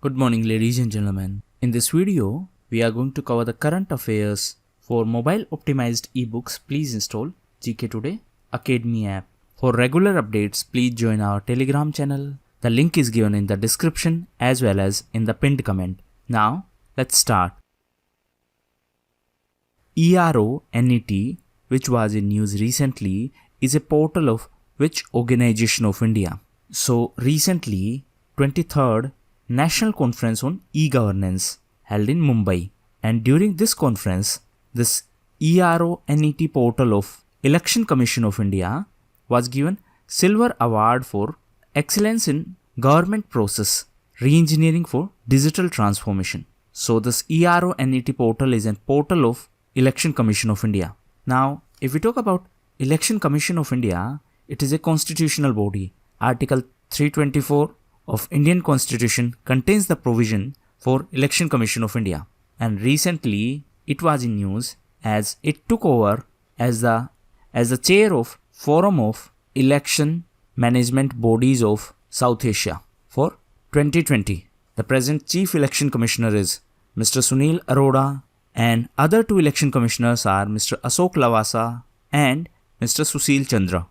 Good morning, ladies and gentlemen. In this video, we are going to cover the current affairs. For mobile optimized ebooks, please install GKToday Academy app. For regular updates, please join our Telegram channel. The link is given in the description as well as in the pinned comment. Now, let's start. ERO NET, which was in news recently, is a portal of which organization of India? So recently, 23rd National Conference on E-Governance held in Mumbai, and during this conference, this ERO NET portal of Election Commission of India was given Silver Award for Excellence in Government Process Re-engineering for Digital Transformation. So this ERO NET portal is a portal of Election Commission of India. Now, if we talk about Election Commission of India, it is a constitutional body. Article 324 of Indian Constitution contains the provision for Election Commission of India, and recently it was in news as it took over as the chair of Forum of Election Management Bodies of South Asia for 2020. The present Chief Election Commissioner is Mr. Sunil Arora, and other two election commissioners are Mr. Ashok Lavasa and Mr. Sushil Chandra,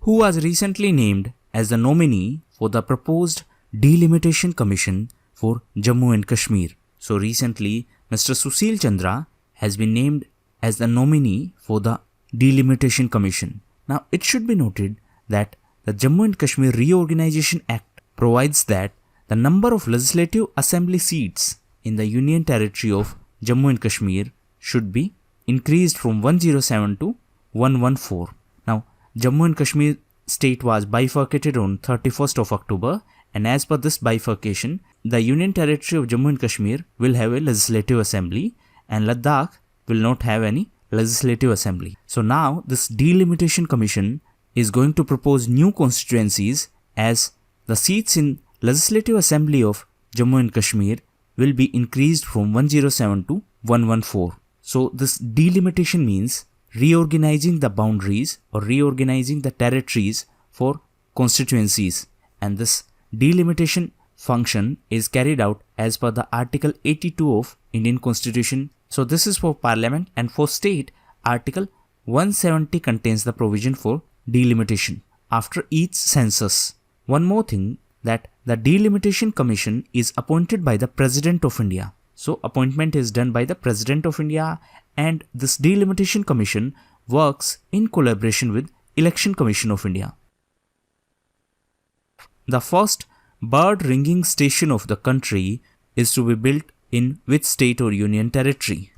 who was recently named as the nominee for the proposed Delimitation Commission for Jammu and Kashmir. So recently, Mr. Sushil Chandra has been named as the nominee for the Delimitation Commission. Now, it should be noted that the Jammu and Kashmir Reorganization Act provides that the number of legislative assembly seats in the Union Territory of Jammu and Kashmir should be increased from 107 to 114. Now, Jammu and Kashmir state was bifurcated on 31st of October, and as per this bifurcation, the Union Territory of Jammu and Kashmir will have a legislative assembly and Ladakh will not have any legislative assembly. So now this Delimitation Commission is going to propose new constituencies as the seats in Legislative Assembly of Jammu and Kashmir will be increased from 107 to 114. So this delimitation means reorganizing the boundaries or reorganizing the territories for constituencies, and this delimitation function is carried out as per the Article 82 of Indian Constitution. So this is for Parliament, and for state, Article 170 contains the provision for delimitation after each census. One more thing, that the Delimitation Commission is appointed by the President of India. So appointment is done by the President of India, and this Delimitation Commission works in collaboration with Election Commission of India. The first bird ringing station of the country is to be built in which state or union territory?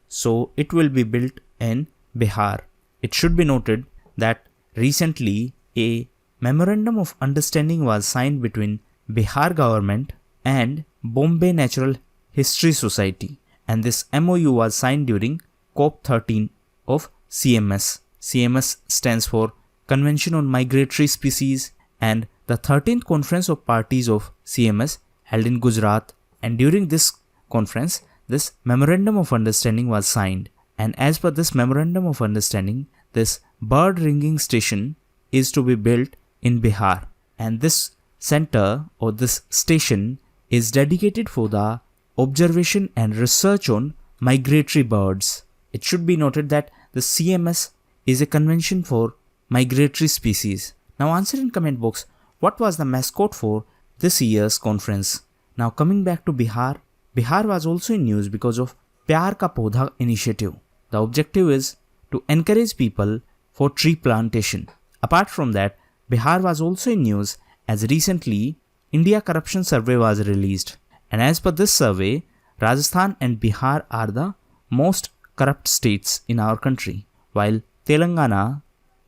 So it will be built in Bihar. It should be noted that recently a Memorandum of Understanding was signed between Bihar government and Bombay Natural History Society, and this MOU was signed during COP13 of CMS. CMS stands for Convention on Migratory Species, and the 13th Conference of Parties of CMS held in Gujarat, and during this conference, this Memorandum of Understanding was signed, and as per this Memorandum of Understanding, this bird ringing station is to be built in Bihar, and this center or this station is dedicated for the observation and research on migratory birds. It should be noted that the CMS is a convention for migratory species. Now answer in comment box, what was the mascot for this year's conference? Now coming back to Bihar, Bihar was also in news because of Pyar Ka Podha initiative. The objective is to encourage people for tree plantation. Apart from that, Bihar was also in news as recently India Corruption Survey was released, and as per this survey, Rajasthan and Bihar are the most corrupt states in our country, while Telangana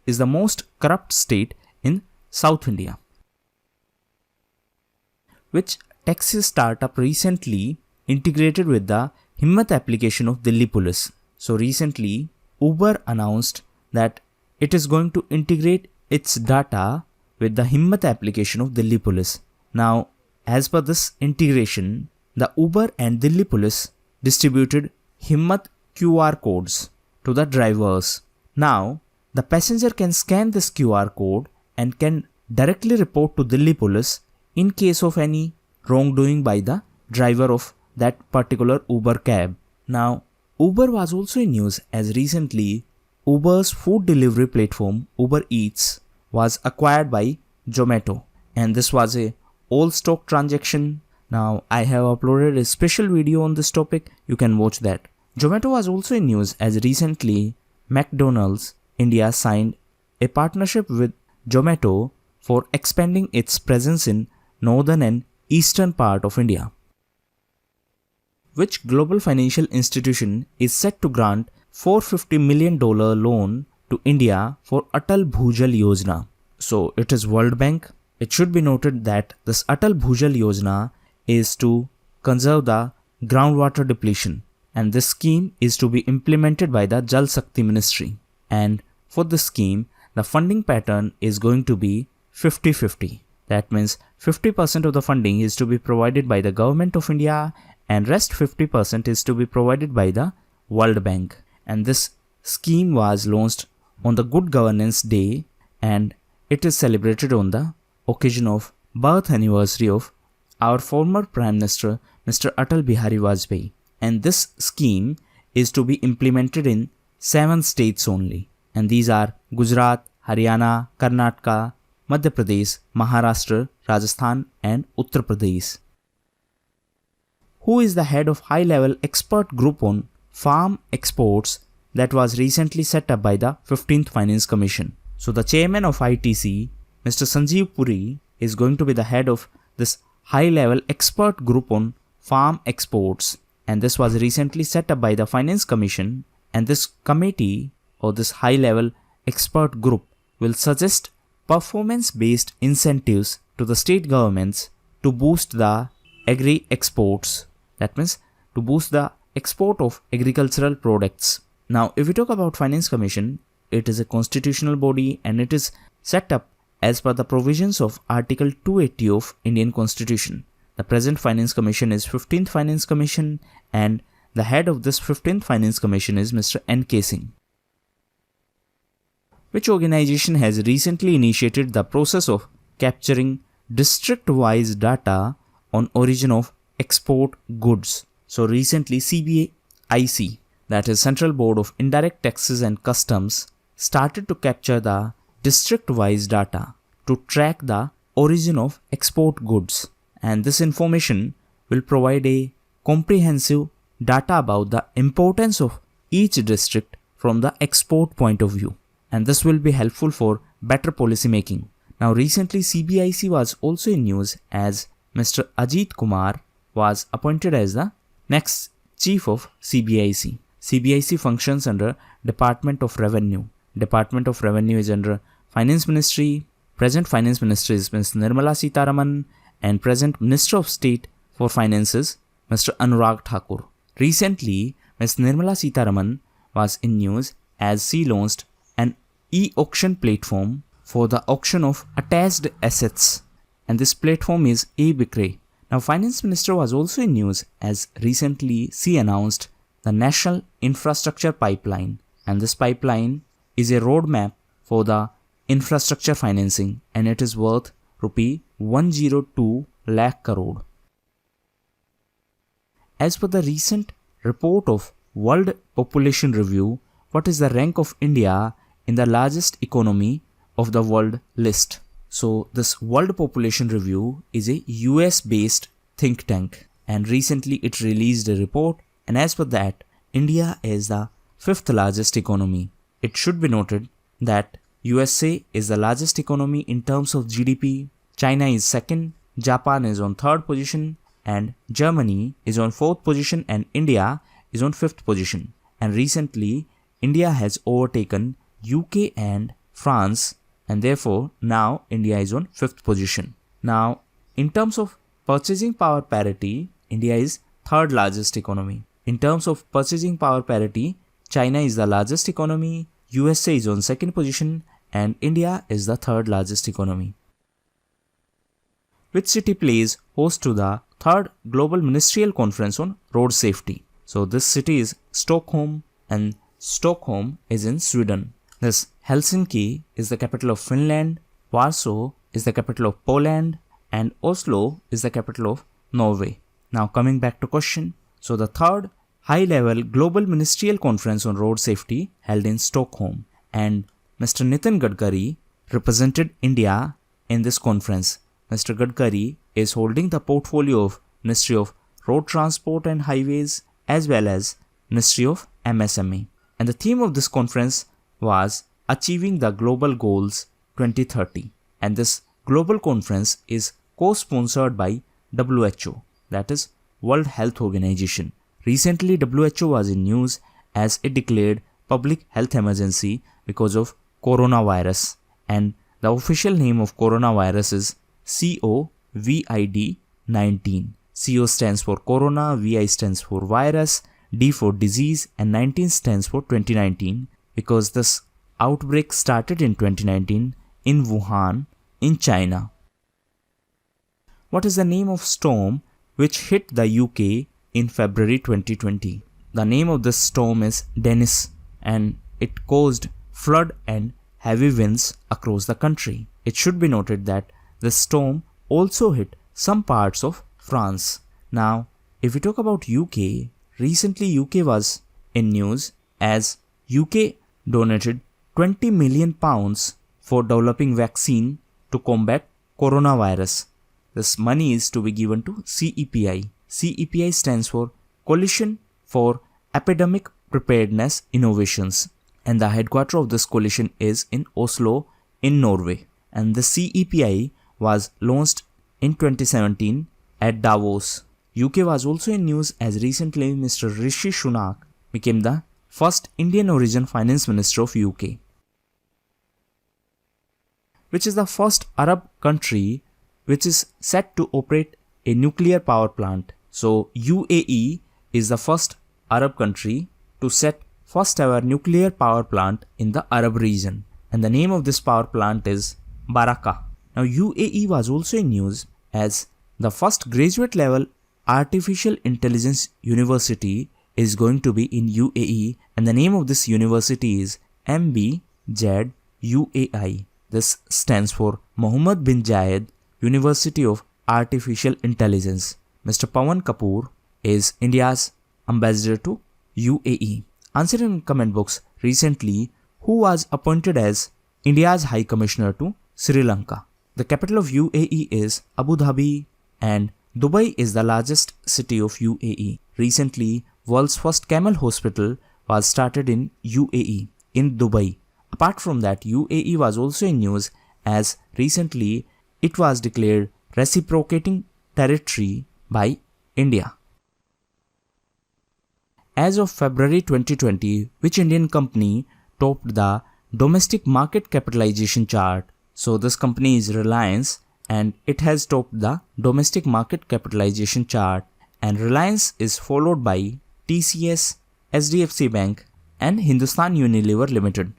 is the most corrupt state in South India. Which taxi startup recently integrated with the Himmat application of Delhi Police? So recently, Uber announced that it is going to integrate its data with the Himmat application of Delhi Police. Now, as per this integration, the Uber and Delhi Police distributed Himmat QR codes to the drivers. Now, the passenger can scan this QR code and can directly report to Delhi Police in case of any wrongdoing by the driver of that particular Uber cab. Now, Uber was also in news as recently Uber's food delivery platform Uber Eats was acquired by Zomato, and this was a all stock transaction. Now I have uploaded a special video on this topic, you can watch that. Zomato was also in news as recently McDonald's India signed a partnership with Zomato for expanding its presence in northern and eastern part of India. Which global financial institution is set to grant $450 million loan to India for Atal Bhujal Yojana? So it is World Bank. It should be noted that this Atal Bhujal Yojana is to conserve the groundwater depletion, and this scheme is to be implemented by the Jal Shakti Ministry. And for this scheme, the funding pattern is going to be 50-50. That means 50% of the funding is to be provided by the government of India and rest 50% is to be provided by the World Bank. And this scheme was launched on the Good Governance Day, and it is celebrated on the occasion of birth anniversary of our former Prime Minister Mr. Atal Bihari Vajpayee. And this scheme is to be implemented in 7 states only, and these are Gujarat, Haryana, Karnataka, Madhya Pradesh, Maharashtra, Rajasthan and Uttar Pradesh. Who is the head of high-level expert group on farm exports that was recently set up by the 15th Finance Commission? So the chairman of ITC, Mr. Sanjeev Puri, is going to be the head of this high-level expert group on farm exports, and this was recently set up by the Finance Commission. And this committee or this high-level expert group will suggest performance-based incentives to the state governments to boost the agri exports. That means to boost the export of agricultural products. Now, if we talk about Finance Commission, it is a constitutional body and it is set up as per the provisions of Article 280 of Indian Constitution. The present Finance Commission is 15th Finance Commission, and the head of this 15th Finance Commission is Mr. N.K. Singh. Which organization has recently initiated the process of capturing district-wise data on origin of export goods? So recently CBIC, that is Central Board of Indirect Taxes and Customs, started to capture the district-wise data to track the origin of export goods, and this information will provide a comprehensive data about the importance of each district from the export point of view, and this will be helpful for better policy making. Now recently CBIC was also in news as Mr. Ajit Kumar was appointed as the next chief of CBIC. CBIC functions under Department of Revenue. Department of Revenue is under Finance Ministry. Present Finance Minister is Ms. Nirmala Sitharaman, and present Minister of State for Finances Mr. Anurag Thakur. Recently, Ms. Nirmala Sitharaman was in news as she launched an e-auction platform for the auction of attached assets, and this platform is ABHY. Now, Finance Minister was also in news as recently she announced the National Infrastructure Pipeline, and this pipeline is a roadmap for the infrastructure financing, and it is worth rupee 102 lakh crore. As per the recent report of World Population Review, what is the rank of India in the largest economy of the world list? So this World Population Review is a US based think tank, and recently it released a report, and as per that, India is the 5th largest economy. It should be noted that USA is the largest economy in terms of GDP, China is second, Japan is on 3rd position, and Germany is on 4th position, and India is on 5th position. And recently India has overtaken UK and France, and therefore now India is on 5th position. Now, in terms of purchasing power parity, India is 3rd largest economy. In terms of purchasing power parity, China is the largest economy, USA is on 2nd position, and India is the 3rd largest economy. Which city plays host to the 3rd Global Ministerial Conference on Road Safety? So this city is Stockholm, and Stockholm is in Sweden. This Helsinki is the capital of Finland, Warsaw is the capital of Poland, and Oslo is the capital of Norway. Now coming back to question. So the third high-level Global Ministerial Conference on Road Safety held in Stockholm, and Mr. Nitin Gadkari represented India in this conference. Mr. Gadkari is holding the portfolio of Ministry of Road Transport and Highways as well as Ministry of MSME. And the theme of this conference was Achieving the Global Goals 2030. And this global conference is co-sponsored by WHO, that is World Health Organization. Recently, WHO was in news as it declared public health emergency because of coronavirus, and the official name of coronavirus is COVID-19. CO stands for corona, VI stands for virus, D for disease, and 19 stands for 2019 because this outbreak started in 2019 in Wuhan, in China. What is the name of storm which hit the UK in February 2020? The name of this storm is Dennis, and it caused flood and heavy winds across the country. It should be noted that the storm also hit some parts of France. Now, if we talk about UK, recently UK was in news as UK donated £20 million for developing vaccine to combat coronavirus. This money is to be given to CEPI. CEPI stands for Coalition for Epidemic Preparedness Innovations, and the headquarters of this coalition is in Oslo in Norway. And the CEPI was launched in 2017 at Davos. UK was also in news as recently Mr. Rishi Sunak became the first Indian origin finance minister of UK, which is the first Arab country which is set to operate a nuclear power plant. So UAE is the first Arab country to set first ever nuclear power plant in the Arab region, and the name of this power plant is Baraka. Now UAE was also in news as the first graduate level artificial intelligence university is going to be in UAE, and the name of this university is MBZ UAI. This stands for Mohammed bin Zayed University of Artificial Intelligence. Mr. Pawan Kapoor is India's ambassador to UAE. Answer in comment box recently who was appointed as India's High Commissioner to Sri Lanka. The capital of UAE is Abu Dhabi, and Dubai is the largest city of UAE. Recently, world's first camel hospital was started in UAE, in Dubai. Apart from that, UAE was also in news as recently it was declared reciprocating territory by India. As of February 2020, which Indian company topped the domestic market capitalization chart? So this company is Reliance, and it has topped the domestic market capitalization chart, and Reliance is followed by TCS, SDFC Bank and Hindustan Unilever Limited.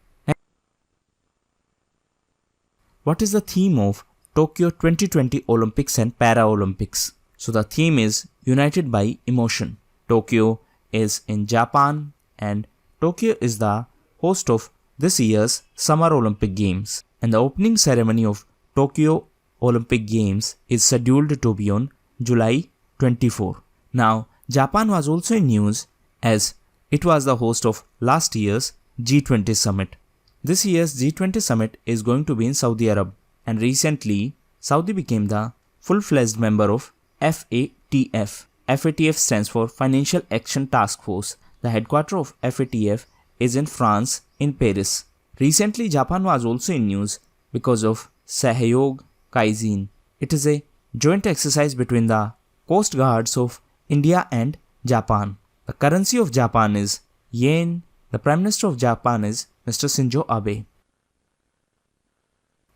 What is the theme of Tokyo 2020 Olympics and Paralympics? So the theme is United by Emotion. Tokyo is in Japan, and Tokyo is the host of this year's Summer Olympic Games, and the opening ceremony of Tokyo Olympic Games is scheduled to be on July 24. Now, Japan was also in news as it was the host of last year's G20 summit. This year's G20 summit is going to be in Saudi Arabia, and recently Saudi became the full-fledged member of FATF. FATF stands for Financial Action Task Force. The headquarters of FATF is in France, in Paris. Recently, Japan was also in news because of Sahyog Kaizen. It is a joint exercise between the Coast Guards of India and Japan. The currency of Japan is yen. The Prime Minister of Japan is Mr. Shinzo Abe.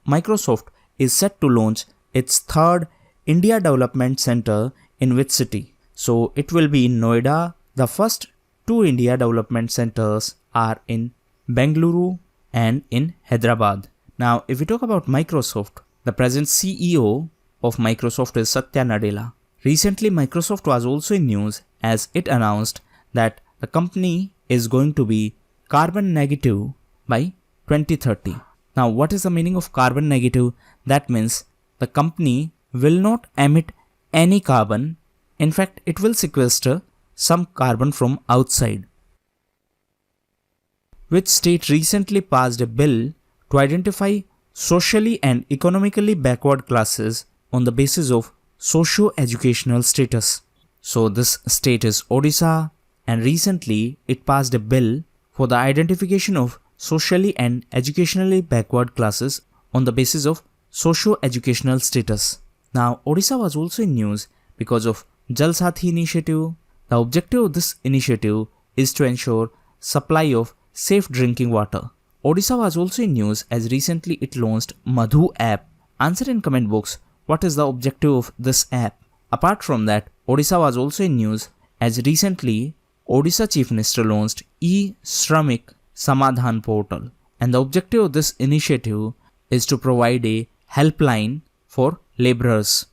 Microsoft is set to launch its third India Development Center in which city? So it will be in Noida. The first two India Development Centers are in Bengaluru and in Hyderabad. Now, if we talk about Microsoft, the present CEO of Microsoft is Satya Nadella. Recently, Microsoft was also in news as it announced that the company is going to be carbon negative by 2030. Now, what is the meaning of carbon negative? That means the company will not emit any carbon. In fact, it will sequester some carbon from outside. Which state recently passed a bill to identify socially and economically backward classes on the basis of socio-educational status? So this state is Odisha, and recently it passed a bill for the identification of socially and educationally backward classes on the basis of socio-educational status. Now, Odisha was also in news because of Jal Sathi initiative. The objective of this initiative is to ensure supply of safe drinking water. Odisha was also in news as recently it launched Madhu app. Answer in comment box what is the objective of this app. Apart from that, Odisha was also in news as recently Odisha Chief Minister launched e-Shramik Samadhan portal, and the objective of this initiative is to provide a helpline for labourers.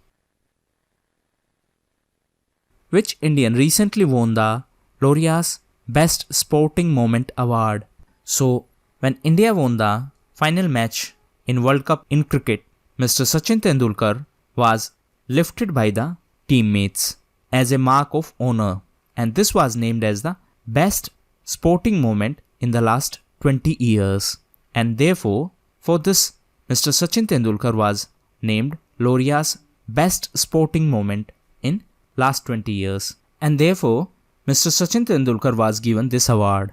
Which Indian recently won the Laurea's Best Sporting Moment award? So, when India won the final match in World Cup in cricket, Mr. Sachin Tendulkar was lifted by the teammates as a mark of honor, and this was named as the best sporting moment in the last 20 years. And therefore, for this, Mr. Sachin Tendulkar was named Laurea's Best Sporting Moment in last 20 years. And therefore, Mr. Sachin Tendulkar was given this award.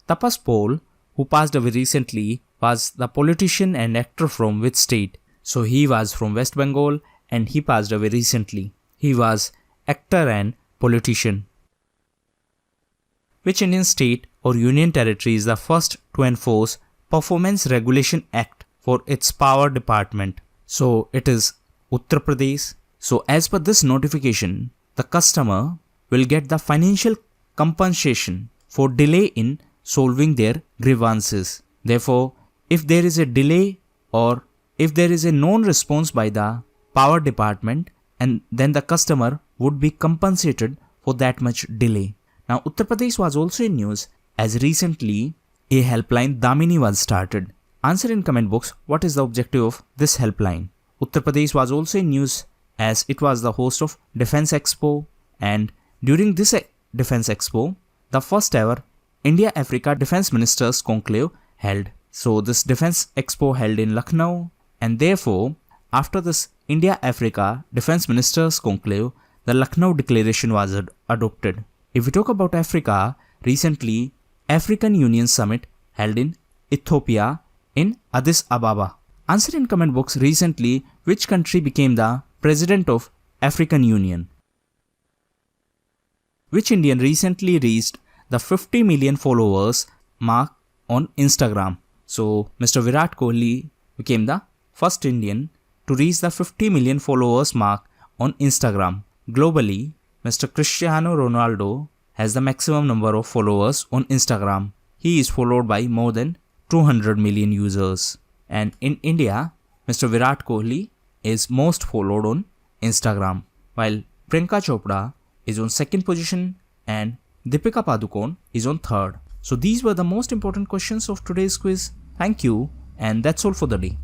Tapas Paul, who passed away recently, was the politician and actor from which state? So he was from West Bengal and he passed away recently. He was actor and politician. Which Indian state or union territory is the first to enforce Performance Regulation Act for its power department? So it is Uttar Pradesh. So as per this notification, the customer will get the financial compensation for delay in solving their grievances. Therefore, if there is a delay or if there is a non-response by the power department, and then the customer would be compensated for that much delay. Now, Uttar Pradesh was also in news as recently a helpline Damini was started. Answer in comment box what is the objective of this helpline. Uttar Pradesh was also in news as it was the host of Defence Expo, and during this Defence Expo, the first ever India-Africa Defence Ministers Conclave held. So this Defence Expo held in Lucknow, and therefore after this India-Africa Defence Ministers Conclave, the Lucknow Declaration was adopted. If we talk about Africa, recently African Union Summit held in Ethiopia in Addis Ababa. Answer in comment box recently which country became the President of African Union. Which Indian recently reached the 50 million followers mark on Instagram? So Mr. Virat Kohli became the first Indian to reach the 50 million followers mark on Instagram. Globally, Mr. Cristiano Ronaldo has the maximum number of followers on Instagram. He is followed by more than 200 million users. And in India, Mr. Virat Kohli is most followed on Instagram, while Priyanka Chopra is on second position and Deepika Padukone is on third. So these were the most important questions of today's quiz. Thank you, and that's all for the day.